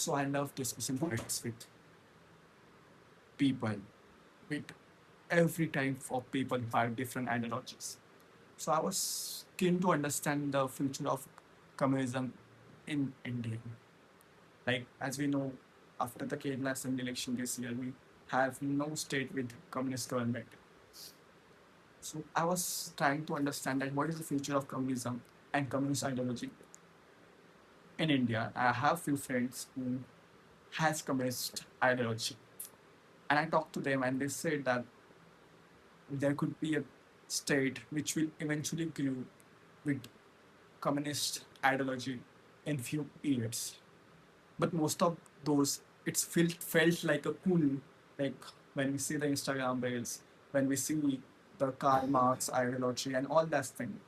So I love discussing politics with people, with every type of people who have different ideologies. So I was keen to understand the future of communism in India. Like as we know, after the Kerala Assembly election this year, we have no state with communist government. So I was trying to understand that what is the future of communism and communist ideology in India. I have few friends who has communist ideology, and I talked to them, and they said that there could be a state which will eventually grow with communist ideology in few years. But most of those, it's felt like a cool, like when we see the Instagram reels, when we see the Karl Marx ideology and all that thing,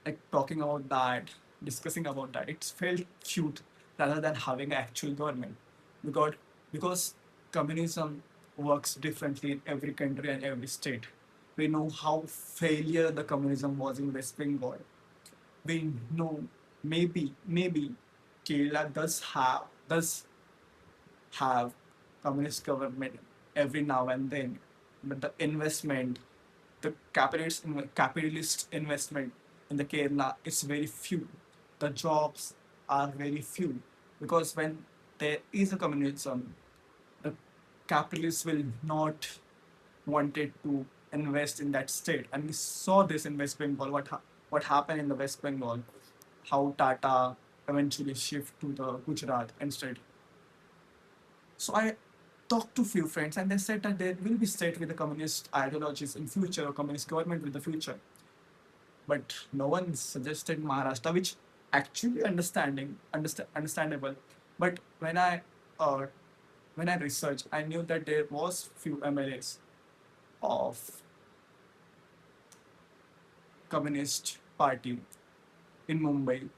like talking about that, discussing about that, it's felt cute rather than having an actual government, because because communism works differently in every country and every state. We know how failure the communism was in West Bengal. We know maybe Kerala does have communist government every now and then, but the investment, the capitalist investment in the Kerala is very few. The jobs are very few, because when there is a communism, the capitalists will not wanted to invest in that state. And we saw this in West Bengal. What happened in the West Bengal? How Tata eventually shift to the Gujarat instead. So I talked to few friends, and they said that there will be state with the communist ideologies in future, or communist government with the future. But no one suggested Maharashtra, which actually understandable. But uh, when I researched, I knew that there was few MLAs of Communist Party in Mumbai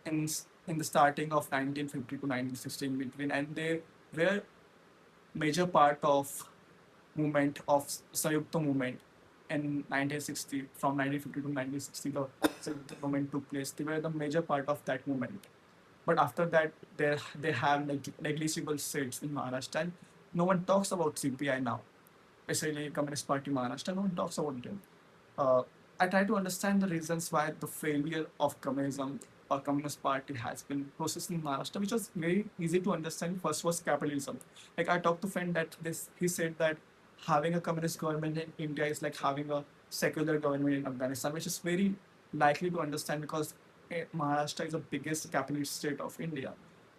in the starting of 1950 to 1916 between, and they were major part of movement of Sayukta movement in 1960. From 1950 to 1960, the Sayukta movement took place. They were the major part of that movement. But after that, they have negligible seats in Maharashtra. And no one talks about CPI now, especially Communist Party Maharashtra. No one talks about them. uh, I try to understand the reasons why the failure of communism or Communist Party has been processed in Maharashtra, which was very easy to understand. First was capitalism. Like I talked to a friend that this he said that having a communist government in India is like having a secular government in Afghanistan, which is very likely to understand, because Maharashtra is the biggest capitalist state of India.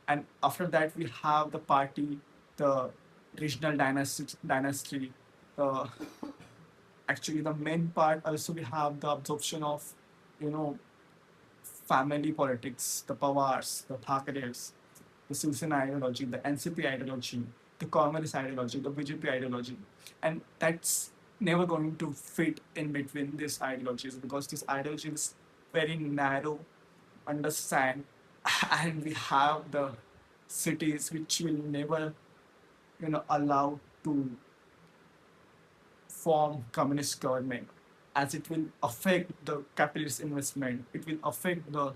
And after that, we have the party, the regional dynasty, uh, actually the main part. Also we have the absorption of, you know, family politics, the Pawars, the Thakres, the Susan ideology, the NCP ideology, the Communist ideology, the BJP ideology. And that's never going to fit in between these ideologies, because this ideology is very narrow, understand, and we have the cities which will never, allow to form communist government, as it will affect the capitalist investment, it will affect the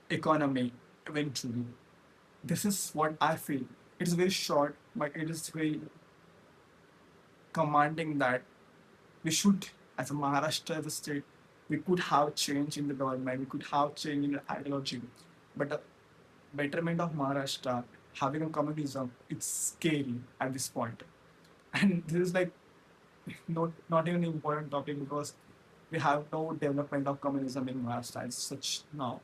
economy eventually. This is what I feel. It is very short, but it is very commanding that we should, as a Maharashtra, as a state, we could have change in the government, we could have change in the ideology. But the betterment of Maharashtra, having a communism, it's scary at this point. And this is like not even an important topic, because we have no development of communism in Maharashtra as such now.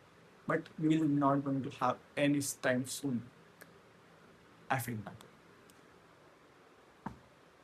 But we will not going to have any time soon. I feel that.